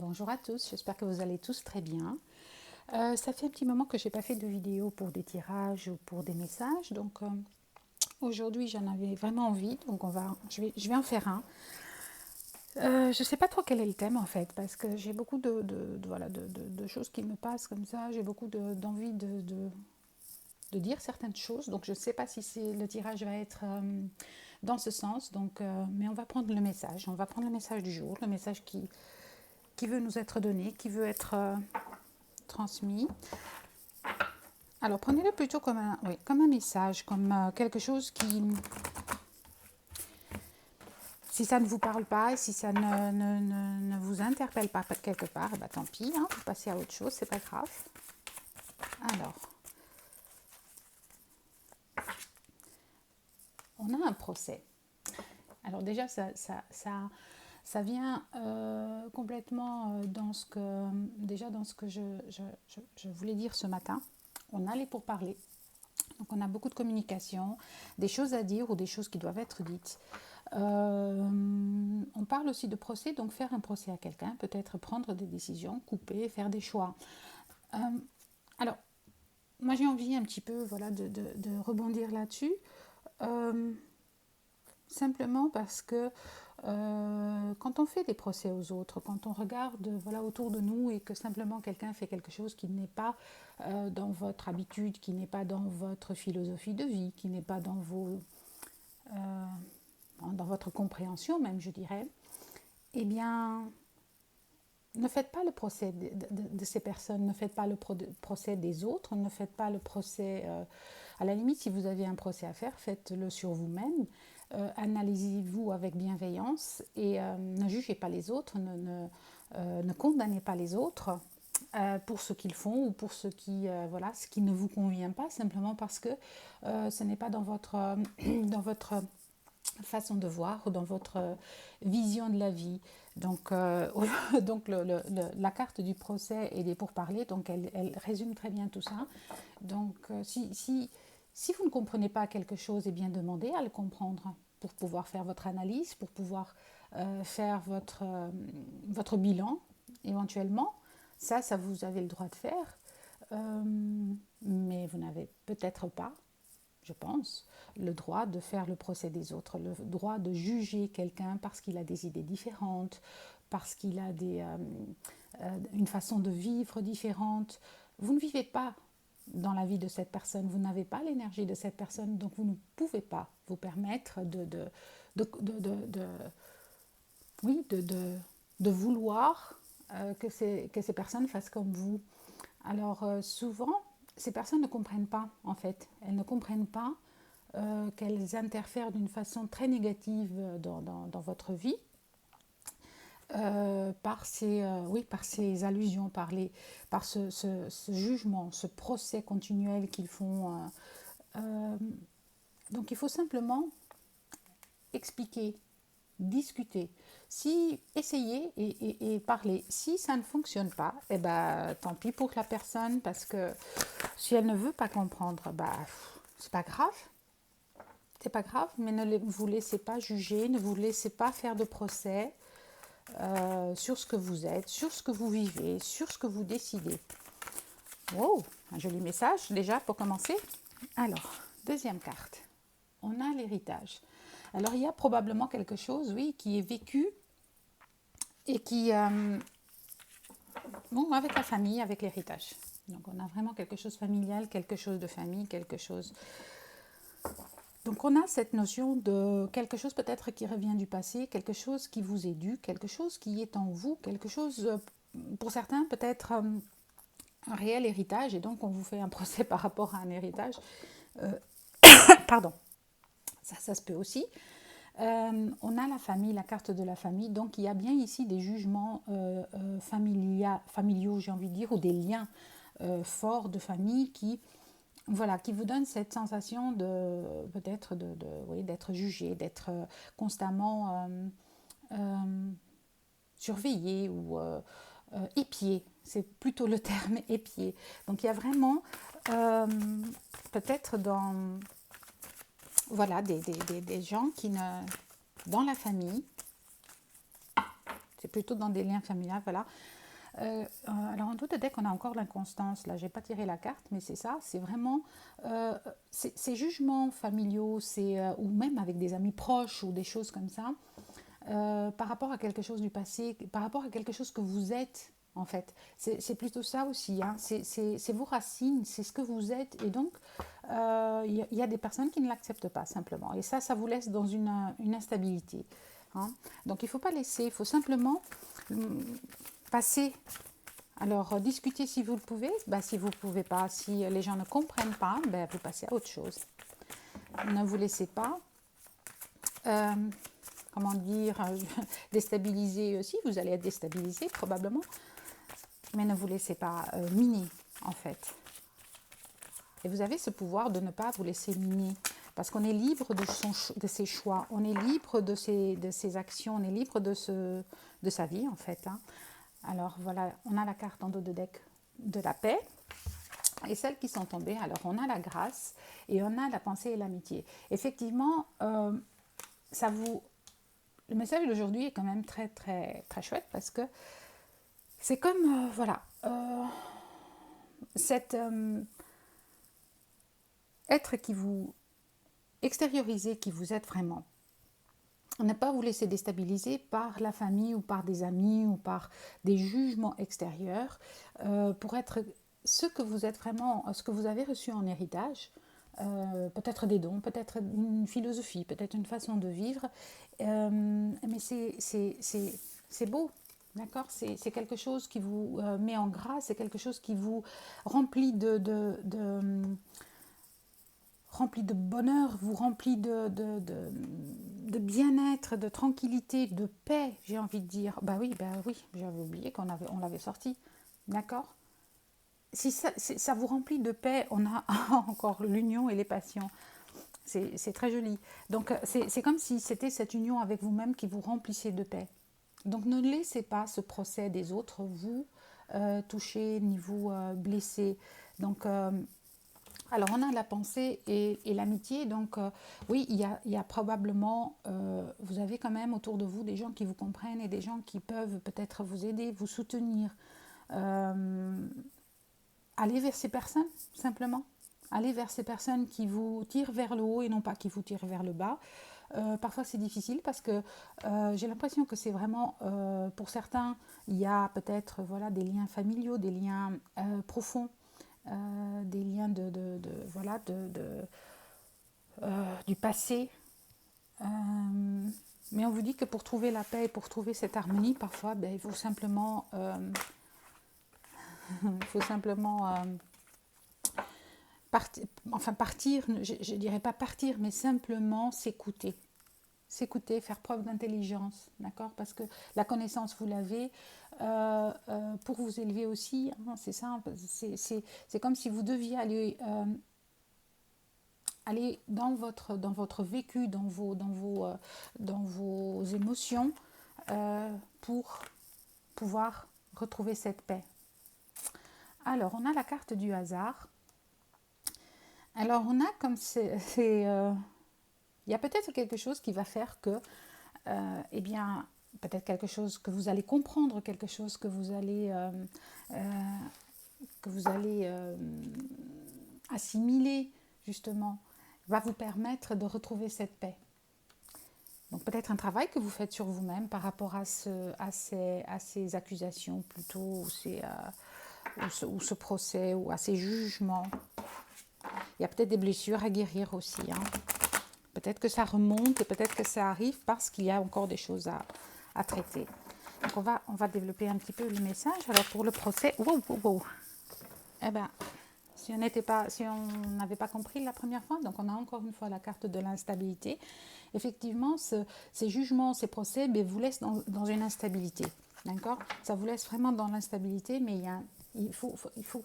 Bonjour à tous, j'espère que vous allez tous très bien. Ça fait un petit moment que je n'ai pas fait de vidéo pour des tirages ou pour des messages, donc aujourd'hui j'en avais vraiment envie, donc je vais en faire un. Je ne sais pas trop quel est le thème en fait, parce que j'ai beaucoup de choses qui me passent comme ça, j'ai beaucoup d'envie de dire certaines choses, donc je ne sais pas si le tirage va être dans ce sens, mais on va prendre le message du jour, le message qui veut nous être donné, qui veut être transmis. Alors prenez-le plutôt comme un message, comme quelque chose qui, si ça ne vous parle pas, si ça ne vous interpelle pas quelque part, bah, tant pis, hein, vous passez à autre chose, c'est pas grave. Alors, on a un procès. Alors déjà, ça vient complètement dans ce que je voulais dire ce matin. On a les pourparlers. Donc on a beaucoup de communication, des choses à dire ou des choses qui doivent être dites. On parle aussi de procès, donc faire un procès à quelqu'un, peut-être prendre des décisions, couper, faire des choix. Alors, moi j'ai envie un petit peu de rebondir là-dessus, simplement parce que quand on fait des procès aux autres, quand on regarde autour de nous et que simplement quelqu'un fait quelque chose qui n'est pas dans votre habitude, qui n'est pas dans votre philosophie de vie, qui n'est pas dans votre compréhension même, je dirais, eh bien, ne faites pas le procès de ces personnes, ne faites pas le procès des autres, ne faites pas le procès, à la limite, si vous avez un procès à faire, faites-le sur vous-même, analysez-vous avec bienveillance et ne jugez pas les autres, ne condamnez pas les autres pour ce qu'ils font ou pour ce qui ne vous convient pas, simplement parce que ce n'est pas dans dans votre façon de voir ou dans votre vision de la vie. Donc, donc la carte du procès et des pourparlers, donc elle résume très bien tout ça. Donc, si vous ne comprenez pas quelque chose, eh bien demandez à le comprendre pour pouvoir faire votre analyse, pour pouvoir faire votre bilan éventuellement. Ça vous avez le droit de faire, mais vous n'avez peut-être pas, je pense, le droit de faire le procès des autres, le droit de juger quelqu'un parce qu'il a des idées différentes, parce qu'il a une façon de vivre différente. Vous ne vivez pas dans la vie de cette personne, vous n'avez pas l'énergie de cette personne, donc vous ne pouvez pas vous permettre oui, de vouloir que ces personnes fassent comme vous. Alors souvent, ces personnes ne comprennent pas, en fait. Elles ne comprennent pas qu'elles interfèrent d'une façon très négative dans votre vie par ces allusions, par ce jugement, ce procès continuel qu'ils font. Donc il faut simplement expliquer, discuter. Si essayer et parler, si ça ne fonctionne pas, eh ben, tant pis pour la personne, parce que si elle ne veut pas comprendre, bah, c'est pas grave. C'est pas grave, mais ne vous laissez pas juger, ne vous laissez pas faire de procès sur ce que vous êtes, sur ce que vous vivez, sur ce que vous décidez. Wow, un joli message déjà pour commencer. Alors, deuxième carte, on a l'héritage. Alors, il y a probablement quelque chose, oui, qui est vécu et qui, bon, avec la famille, avec l'héritage. Donc, on a vraiment quelque chose familial, quelque chose de famille, quelque chose. Donc, on a cette notion de quelque chose peut-être qui revient du passé, quelque chose qui vous est dû, quelque chose qui est en vous, quelque chose, pour certains, peut-être un réel héritage, et donc on vous fait un procès par rapport à un héritage. Pardon, ça se peut aussi. On a la famille, la carte de la famille, donc il y a bien ici des jugements familiaux, j'ai envie de dire, ou des liens forts de famille qui vous donnent cette sensation de peut-être oui, d'être jugé, d'être constamment surveillé ou épié. C'est plutôt le terme épié. Donc il y a vraiment peut-être des gens qui ne, dans la famille, C'est plutôt dans des liens familiaux, voilà. Alors en dos de deck, on a encore l'inconstance. Là, j'ai pas tiré la carte, mais c'est ça. C'est vraiment ces jugements familiaux, ou même avec des amis proches ou des choses comme ça, par rapport à quelque chose du passé, par rapport à quelque chose que vous êtes. En fait, c'est plutôt ça aussi. Hein. C'est vos racines, c'est ce que vous êtes. Et donc, y a des personnes qui ne l'acceptent pas simplement. Et ça vous laisse dans une instabilité. Hein. Donc, il ne faut pas laisser. Il faut simplement passer. Alors, discutez si vous le pouvez. Si vous ne pouvez pas, si les gens ne comprennent pas, vous passez à autre chose. Ne vous laissez pas, comment dire, déstabiliser aussi. Vous allez être déstabilisé probablement. Mais ne vous laissez pas miner, en fait. Et vous avez ce pouvoir de ne pas vous laisser miner. Parce qu'on est libre de ses choix. On est libre de ses actions. On est libre de sa vie, en fait. Hein. Alors, voilà, on a la carte en dos de deck de la paix. Et celles qui sont tombées, alors on a la grâce et on a la pensée et l'amitié. Effectivement, le message d'aujourd'hui est quand même très, très, très chouette parce que c'est comme, cet être qui vous extériorisez, qui vous êtes vraiment. Ne pas vous laisser déstabiliser par la famille ou par des amis ou par des jugements extérieurs pour être ce que vous êtes vraiment, ce que vous avez reçu en héritage, peut-être des dons, peut-être une philosophie, peut-être une façon de vivre, mais c'est beau. D'accord, c'est quelque chose qui vous met en grâce, c'est quelque chose qui vous remplit rempli de bonheur, vous remplit de bien-être, de tranquillité, de paix, j'ai envie de dire. Oui, j'avais oublié on l'avait sorti. D'accord. Si ça vous remplit de paix, on a encore l'union et les passions. C'est très joli. Donc, c'est comme si c'était cette union avec vous-même qui vous remplissait de paix. Donc, ne laissez pas ce procès des autres vous toucher ni vous blesser. Donc, alors, on a la pensée et l'amitié. Donc, oui, il y a probablement, vous avez quand même autour de vous des gens qui vous comprennent et des gens qui peuvent peut-être vous aider, vous soutenir. Allez vers ces personnes, simplement. Allez vers ces personnes qui vous tirent vers le haut et non pas qui vous tirent vers le bas. Parfois, c'est difficile parce que j'ai l'impression que c'est vraiment, pour certains, il y a peut-être des liens familiaux, des liens profonds. Des liens du passé. Mais on vous dit que pour trouver la paix et pour trouver cette harmonie, parfois, il faut simplement, partir, je ne dirais pas partir, mais simplement s'écouter. S'écouter, faire preuve d'intelligence, d'accord? Parce que la connaissance, vous l'avez, pour vous élever aussi, hein, c'est simple, c'est comme si vous deviez aller dans votre vécu, dans vos émotions, pour pouvoir retrouver cette paix. Alors, on a la carte du hasard. Alors, on a comme il y a peut-être quelque chose qui va faire que, peut-être quelque chose que vous allez comprendre, quelque chose que vous allez assimiler, justement, va vous permettre de retrouver cette paix. Donc peut-être un travail que vous faites sur vous-même par rapport à ces accusations plutôt, ou ce procès, ou à ces jugements. Il y a peut-être des blessures à guérir aussi, hein. Peut-être que ça remonte et peut-être que ça arrive parce qu'il y a encore des choses à traiter. Donc on va développer un petit peu le message. Alors pour le procès, si on n'avait pas compris la première fois, donc on a encore une fois la carte de l'instabilité. Effectivement, ces jugements, ces procès, vous laissent dans une instabilité. D'accord ? Ça vous laisse vraiment dans l'instabilité, mais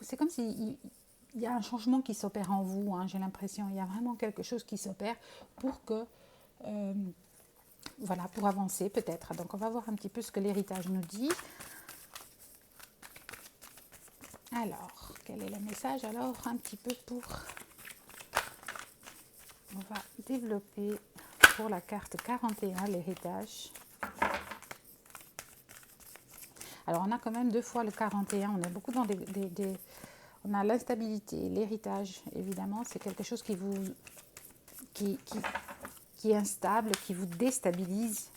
c'est comme si il y a un changement qui s'opère en vous, hein, j'ai l'impression. Il y a vraiment quelque chose qui s'opère pour que, pour avancer peut-être. Donc on va voir un petit peu ce que l'héritage nous dit. Alors, quel est le message? Alors, un petit peu on va développer pour la carte 41, l'héritage. Alors, on a quand même 2 fois le 41. On est beaucoup dans on a l'instabilité, l'héritage, évidemment. C'est quelque chose qui, qui, qui est instable, qui vous déstabilise.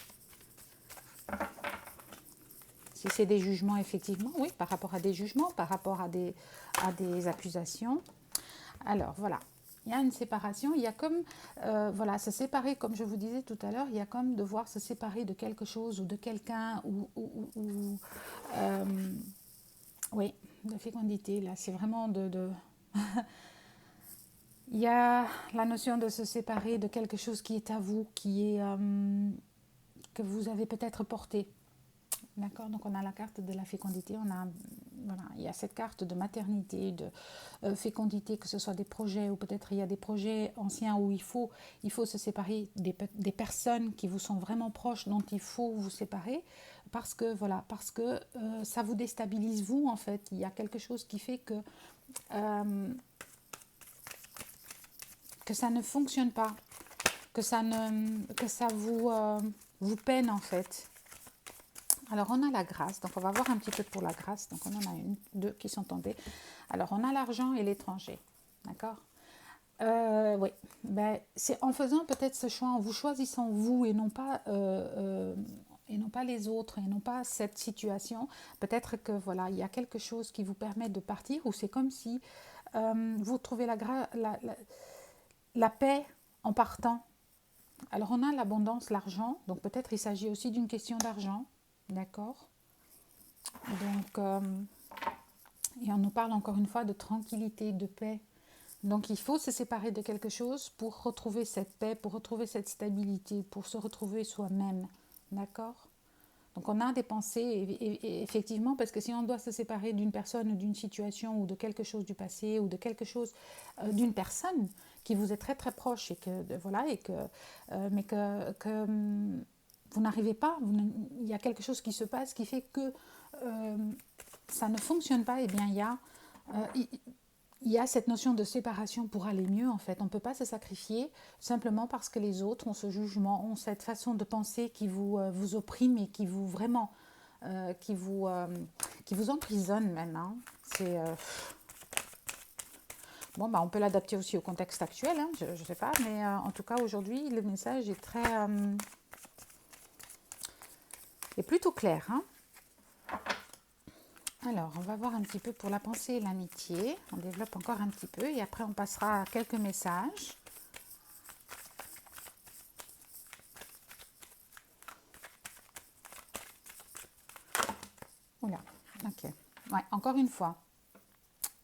Si c'est des jugements, effectivement, oui, par rapport à des jugements, par rapport à des accusations. Alors, voilà. Il y a une séparation, il y a comme, voilà, se séparer, comme je vous disais tout à l'heure, il y a comme devoir se séparer de quelque chose ou de quelqu'un, oui, de fécondité, là, c'est vraiment il y a la notion de se séparer de quelque chose qui est à vous, que vous avez peut-être porté. D'accord, donc on a la carte de la fécondité, voilà, il y a cette carte de maternité, de fécondité, que ce soit des projets ou peut-être il y a des projets anciens où il faut se séparer des personnes qui vous sont vraiment proches, dont il faut vous séparer parce que ça vous déstabilise vous en fait. Il y a quelque chose qui fait que ça ne fonctionne pas, que ça vous peine en fait. Alors, on a la grâce, donc on va voir un petit peu pour la grâce. Donc, on en a deux qui sont tombées. Alors, on a l'argent et l'étranger, d'accord. Oui, c'est en faisant peut-être ce choix, en vous choisissant vous et non pas les autres, et non pas cette situation. Peut-être que voilà, il y a quelque chose qui vous permet de partir, ou c'est comme si vous trouvez la paix en partant. Alors, on a l'abondance, l'argent, donc peut-être il s'agit aussi d'une question d'argent. D'accord. Donc, et on nous parle encore une fois de tranquillité, de paix. Donc, il faut se séparer de quelque chose pour retrouver cette paix, pour retrouver cette stabilité, pour se retrouver soi-même. D'accord. Donc, on a des pensées, et effectivement, parce que si on doit se séparer d'une personne ou d'une situation ou de quelque chose du passé ou de quelque chose d'une personne qui vous est très très proche et que voilà mais que vous n'arrivez pas, il y a quelque chose qui se passe qui fait que ça ne fonctionne pas, et bien il y a cette notion de séparation pour aller mieux en fait. On ne peut pas se sacrifier simplement parce que les autres ont ce jugement, ont cette façon de penser qui vous opprime et qui vous vraiment, qui vous emprisonne même. Hein. C'est... Bon, on peut l'adapter aussi au contexte actuel, hein, je ne sais pas, mais en tout cas aujourd'hui le message est est plutôt clair. Hein. Alors, on va voir un petit peu pour la pensée et l'amitié. On développe encore un petit peu et après on passera à quelques messages. Oula, ok. Ouais, encore une fois,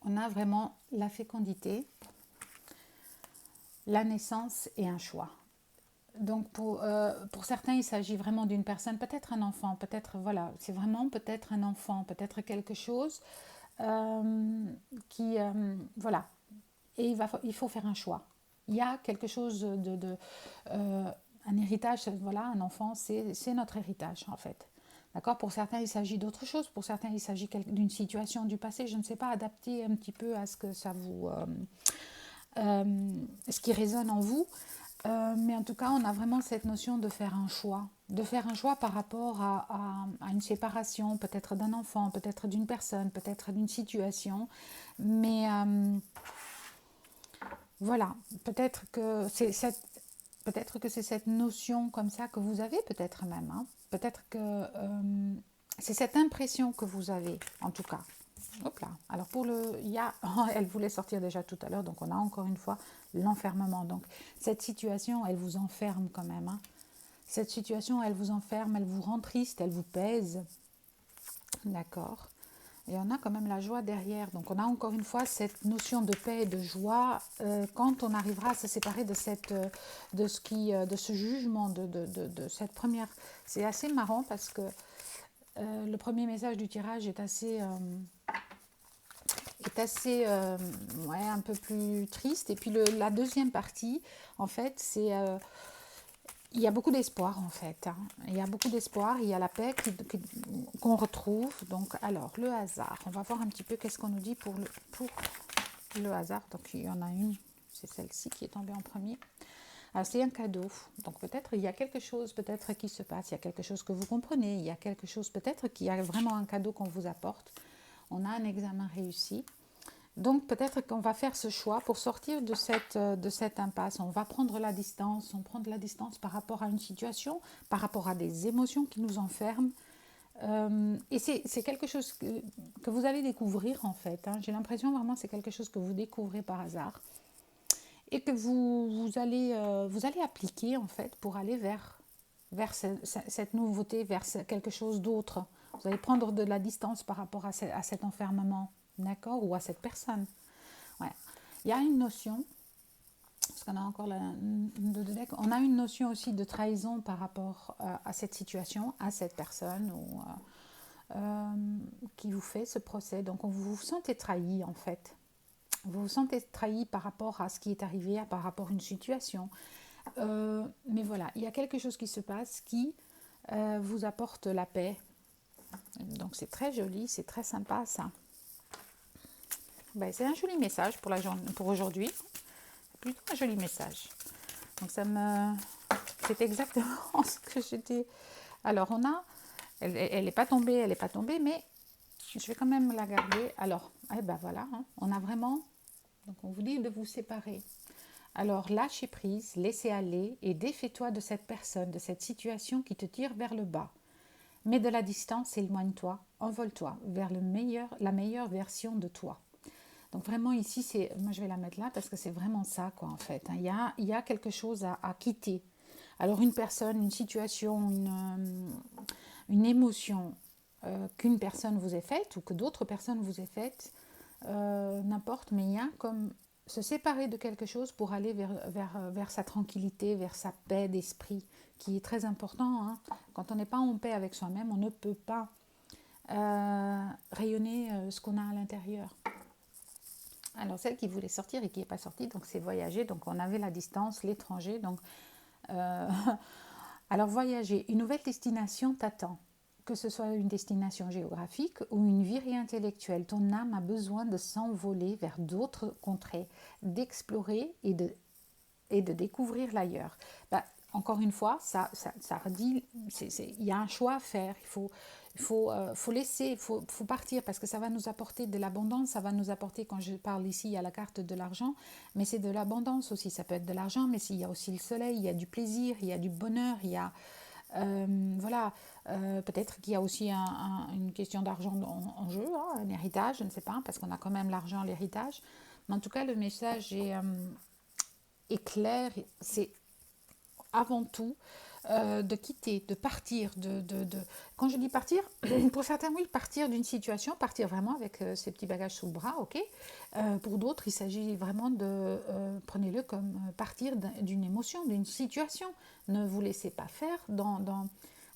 on a vraiment la fécondité, la naissance et un choix. Donc pour certains, il s'agit vraiment d'une personne, peut-être un enfant, peut-être, voilà, c'est vraiment peut-être un enfant, peut-être quelque chose voilà. Et il faut faire un choix. Il y a quelque chose un héritage, voilà, un enfant, c'est notre héritage en fait. D'accord. Pour certains, il s'agit d'autre chose. Pour certains, il s'agit d'une situation du passé. Je ne sais pas, adapter un petit peu à ce que ça vous... ce qui résonne en vous. Mais en tout cas, on a vraiment cette notion de faire un choix. De faire un choix par rapport à une séparation, peut-être d'un enfant, peut-être d'une personne, peut-être d'une situation. Mais voilà, peut-être que c'est cette notion comme ça que vous avez, peut-être même. Hein. Peut-être que c'est cette impression que vous avez, en tout cas. Hop là. Alors elle voulait sortir déjà tout à l'heure, donc on a encore une fois l'enfermement. Donc cette situation, elle vous enferme quand même. Hein. Cette situation, elle vous enferme, elle vous rend triste, elle vous pèse. D'accord. Et on a quand même la joie derrière. Donc on a encore une fois cette notion de paix et de joie quand on arrivera à se séparer de ce jugement, de cette première... C'est assez marrant parce que le premier message du tirage est assez un peu plus triste. Et puis la deuxième partie, en fait, c'est... il y a beaucoup d'espoir en fait. Hein. Il y a beaucoup d'espoir, il y a la paix qu'on retrouve. Donc, alors, le hasard. On va voir un petit peu qu'est-ce qu'on nous dit pour le hasard. Donc, il y en a une, c'est celle-ci qui est tombée en premier. Alors, c'est un cadeau. Donc, peut-être il y a quelque chose peut-être qui se passe, il y a quelque chose que vous comprenez, il y a quelque chose peut-être qui a vraiment un cadeau qu'on vous apporte. On a un examen réussi. Donc, peut-être qu'on va faire ce choix pour sortir de cette impasse. On va prendre la distance, on prend de la distance par rapport à une situation, par rapport à des émotions qui nous enferment. Et c'est quelque chose que vous allez découvrir en fait. J'ai l'impression vraiment que c'est quelque chose que vous découvrez par hasard et que vous allez appliquer en fait pour aller vers cette nouveauté, vers quelque chose d'autre. Vous allez prendre de la distance par rapport à cet enfermement, d'accord, ou à cette personne. Ouais. Il y a une notion, parce qu'on a encore on a une notion aussi de trahison par rapport à cette situation, à cette personne qui vous fait ce procès. Donc vous vous sentez trahi en fait. Vous vous sentez trahi par rapport à ce qui est arrivé, par rapport à une situation. Mais voilà, il y a quelque chose qui se passe qui vous apporte la paix. Donc c'est très joli, c'est très sympa ça. Ben, c'est un joli message pour aujourd'hui. Plutôt un joli message. Donc c'est exactement ce que j'étais. Alors elle n'est pas tombée, mais je vais quand même la garder. Alors, ben voilà, on a vraiment. Donc on vous dit de vous séparer. Alors lâchez prise, laissez aller et défais-toi de cette personne, de cette situation qui te tire vers le bas. Mets de la distance, éloigne-toi, envole-toi vers la meilleure version de toi. Donc vraiment ici, moi je vais la mettre là parce que c'est vraiment ça quoi en fait. Il y a quelque chose à quitter. Alors une personne, une situation, une émotion qu'une personne vous ait faite ou que d'autres personnes vous aient faite, n'importe, mais il y a comme se séparer de quelque chose pour aller vers sa tranquillité, vers sa paix d'esprit, qui est très important. Quand on n'est pas en paix avec soi-même, on ne peut pas rayonner ce qu'on a à l'intérieur. Alors celle qui voulait sortir et qui n'est pas sortie, donc c'est voyager. Donc on avait la distance, l'étranger. Donc alors voyager, une nouvelle destination t'attend. Que ce soit une destination géographique ou une virée intellectuelle, ton âme a besoin de s'envoler vers d'autres contrées, d'explorer et de découvrir l'ailleurs. Encore une fois, ça redit, il y a un choix à faire. Faut laisser, faut partir parce que ça va nous apporter de l'abondance. Ça va nous apporter, quand je parle ici, il y a la carte de l'argent, mais c'est de l'abondance aussi. Ça peut être de l'argent, mais il y a aussi le soleil, il y a du plaisir, il y a du bonheur, il y a voilà, peut-être qu'il y a aussi une question d'argent en jeu, un héritage, je ne sais pas, parce qu'on a quand même l'argent, l'héritage. Mais en tout cas, le message est clair, c'est avant tout de quitter, de partir. Quand je dis partir, pour certains, oui, partir d'une situation, partir vraiment avec ses petits bagages sous le bras, ok. Pour d'autres, il s'agit vraiment prenez-le comme partir d'une émotion, d'une situation. Ne vous laissez pas faire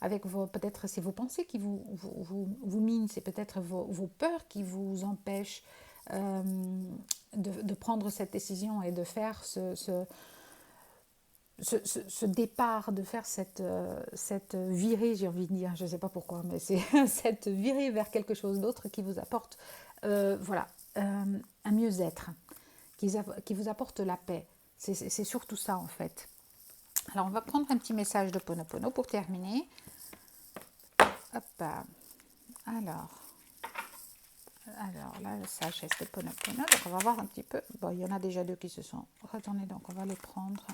avec peut-être c'est vos pensées qui vous minent, c'est peut-être vos peurs qui vous empêchent de prendre cette décision et de faire ce départ, de faire cette virée, j'ai envie de dire, je ne sais pas pourquoi, mais c'est cette virée vers quelque chose d'autre qui vous apporte un mieux-être, qui vous apporte la paix. C'est surtout ça en fait. Alors on va prendre un petit message de Ponopono pour terminer. Hop. Alors là, la sagesse de Ponopono. Donc on va voir un petit peu. Bon, il y en a déjà deux qui se sont retournés, donc on va les prendre.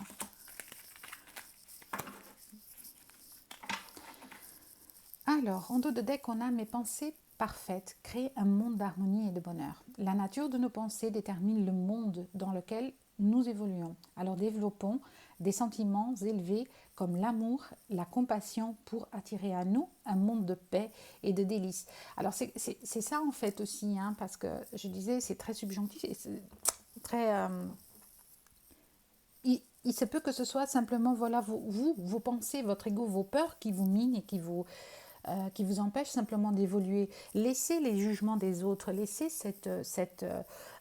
Alors, en dos de deck, on a mes pensées parfaites, créer un monde d'harmonie et de bonheur. La nature de nos pensées détermine le monde dans lequel nous évoluons. Alors développons des sentiments élevés comme l'amour, la compassion pour attirer à nous un monde de paix et de délices. Alors c'est ça en fait aussi, parce que je disais c'est très subjonctif, et c'est très... il se peut que ce soit simplement voilà vos pensées, votre ego, vos peurs qui vous minent et qui vous empêchent simplement d'évoluer. Laissez les jugements des autres, laissez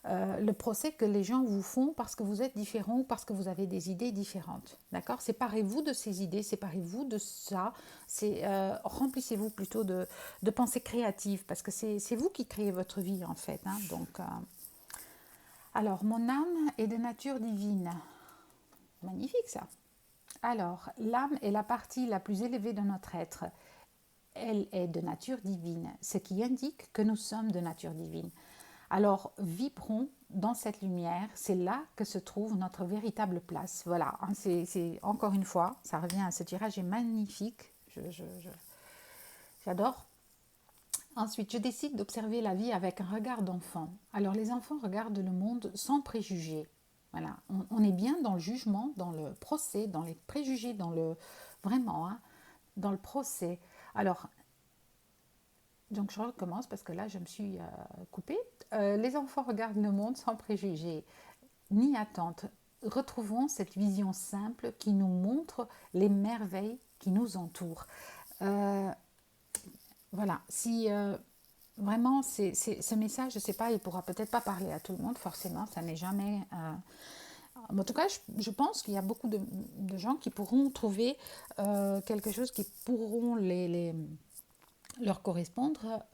le procès que les gens vous font parce que vous êtes différent ou parce que vous avez des idées différentes. D'accord ? Séparez-vous de ces idées, séparez-vous de ça, remplissez-vous plutôt de pensées créatives parce que c'est vous qui créez votre vie en fait. Donc, alors, mon âme est de nature divine. Magnifique ça. Alors, l'âme est la partie la plus élevée de notre être. Elle est de nature divine, ce qui indique que nous sommes de nature divine. Alors, vibrons dans cette lumière, c'est là que se trouve notre véritable place. Voilà, c'est encore une fois, ça revient à ce tirage est magnifique, j'adore. Ensuite, je décide d'observer la vie avec un regard d'enfant. Alors, les enfants regardent le monde sans préjugés. Voilà, on est bien dans le jugement, dans le procès, dans les préjugés, dans le vraiment, hein, dans le procès. Alors, donc je recommence parce que là je me suis coupée. Les enfants regardent le monde sans préjugés ni attente. Retrouvons cette vision simple qui nous montre les merveilles qui nous entourent. Euh, voilà, si vraiment ce message, je ne sais pas, il ne pourra peut-être pas parler à tout le monde, forcément, ça n'est jamais... en tout cas, je pense qu'il y a beaucoup de gens qui pourront trouver quelque chose qui pourront leur correspondre.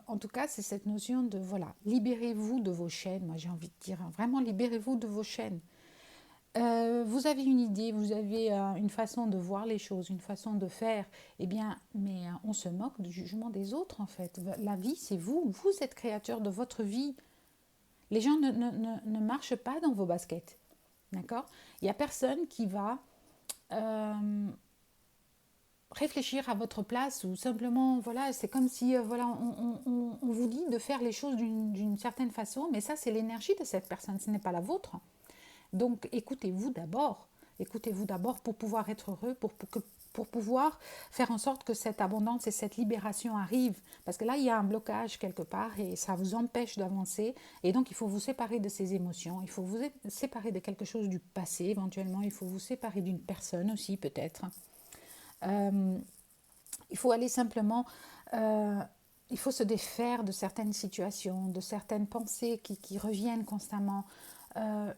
En tout cas, c'est cette notion de, voilà, libérez-vous de vos chaînes. Moi, j'ai envie de dire, hein, vraiment, libérez-vous de vos chaînes. Vous avez une idée, vous avez une façon de voir les choses, une façon de faire, eh bien, mais on se moque du jugement des autres, en fait. La vie, c'est vous. Vous êtes créateur de votre vie. Les gens ne marchent pas dans vos baskets. D'accord? Il n'y a personne qui va réfléchir à votre place ou simplement, voilà, c'est comme si, voilà, on vous dit de faire les choses d'une certaine façon, mais ça, c'est l'énergie de cette personne, ce n'est pas la vôtre. Donc, écoutez-vous d'abord pour pouvoir être heureux, pour pouvoir faire en sorte que cette abondance et cette libération arrivent. Parce que là, il y a un blocage quelque part et ça vous empêche d'avancer. Et donc, il faut vous séparer de ces émotions. Il faut vous séparer de quelque chose du passé, éventuellement. Il faut vous séparer d'une personne aussi, peut-être. Euh, il faut aller simplement, euh, il faut se défaire de certaines situations, de certaines pensées qui reviennent constamment.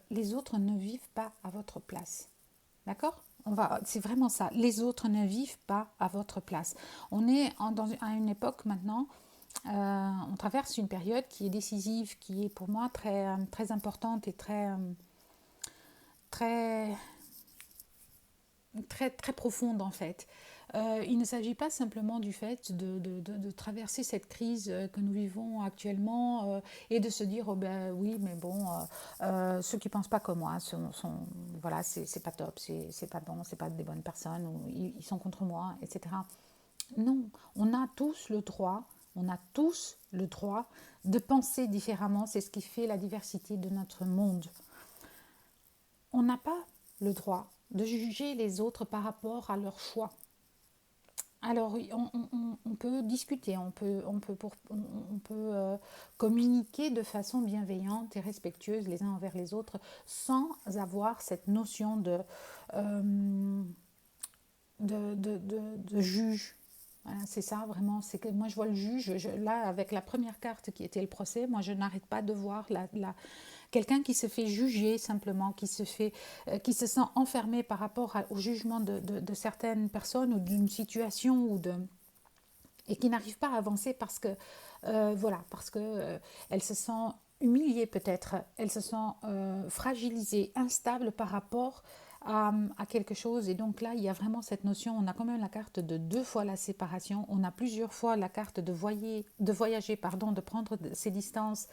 Les autres ne vivent pas à votre place. D'accord? C'est vraiment ça. Les autres ne vivent pas à votre place. On est à une époque maintenant, on traverse une période qui est décisive, qui est pour moi très importante et très, très profonde en fait. Il ne s'agit pas simplement du fait de traverser cette crise que nous vivons actuellement et de se dire oh ben oui mais bon ceux qui pensent pas comme moi voilà c'est pas top, c'est pas bon, c'est pas des bonnes personnes ou ils sont contre moi, etc. Non, on a tous le droit de penser différemment. C'est ce qui fait la diversité de notre monde. On n'a pas le droit de juger les autres par rapport à leur choix. Alors, on peut discuter, on peut communiquer de façon bienveillante et respectueuse les uns envers les autres sans avoir cette notion euh, de juge. Voilà, c'est ça vraiment, c'est que moi je vois le juge, là avec la première carte qui était le procès, moi je n'arrête pas de voir quelqu'un qui se fait juger simplement, qui se sent enfermé par rapport au jugement de certaines personnes ou d'une situation et qui n'arrive pas à avancer parce que elle se sent humiliée peut-être, elle se sent fragilisée, instable par rapport à quelque chose. Et donc là, il y a vraiment cette notion, on a quand même la carte de 2 fois la séparation, on a plusieurs fois la carte de voyager, pardon, de prendre ses distances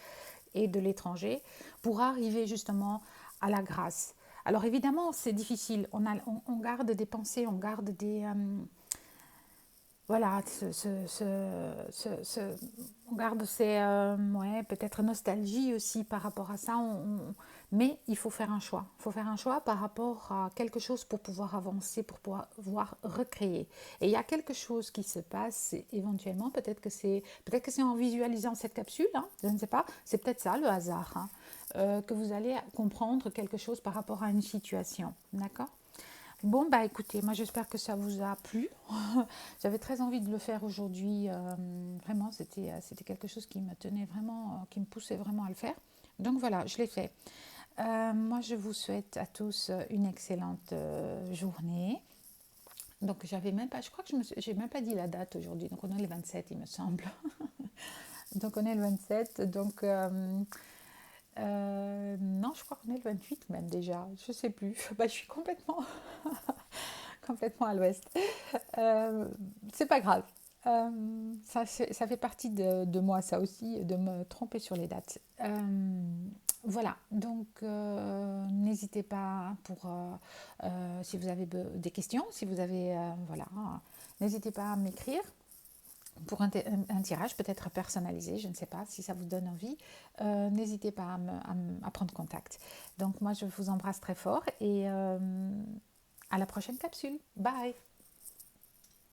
et de l'étranger pour arriver justement à la grâce. Alors évidemment, c'est difficile, on garde des pensées, on garde des... voilà, on garde ouais, peut-être nostalgie aussi par rapport à ça, mais il faut faire un choix. Il faut faire un choix par rapport à quelque chose pour pouvoir avancer, pour pouvoir recréer. Et il y a quelque chose qui se passe éventuellement, peut-être que c'est en visualisant cette capsule, hein, je ne sais pas, c'est peut-être ça le hasard, hein, que vous allez comprendre quelque chose par rapport à une situation, d'accord ? Bon, bah écoutez, moi j'espère que ça vous a plu. J'avais très envie de le faire aujourd'hui. Vraiment, c'était quelque chose qui me tenait vraiment, qui me poussait vraiment à le faire. Donc voilà, je l'ai fait. Moi, je vous souhaite à tous une excellente journée. Donc j'avais même pas, je crois que j'ai même pas dit la date aujourd'hui. Donc on est le 27, il me semble. Donc on est le 27. Donc non, je crois qu'on est le 28 même déjà. Je sais plus. Bah, je suis complètement complètement à l'ouest. C'est pas grave. Ça fait partie de moi, ça aussi, de me tromper sur les dates. Voilà, donc n'hésitez pas si vous avez des questions, si vous avez, voilà, n'hésitez pas à m'écrire pour un tirage peut-être personnalisé, je ne sais pas si ça vous donne envie, n'hésitez pas à prendre contact. Donc moi je vous embrasse très fort et à la prochaine capsule. Bye!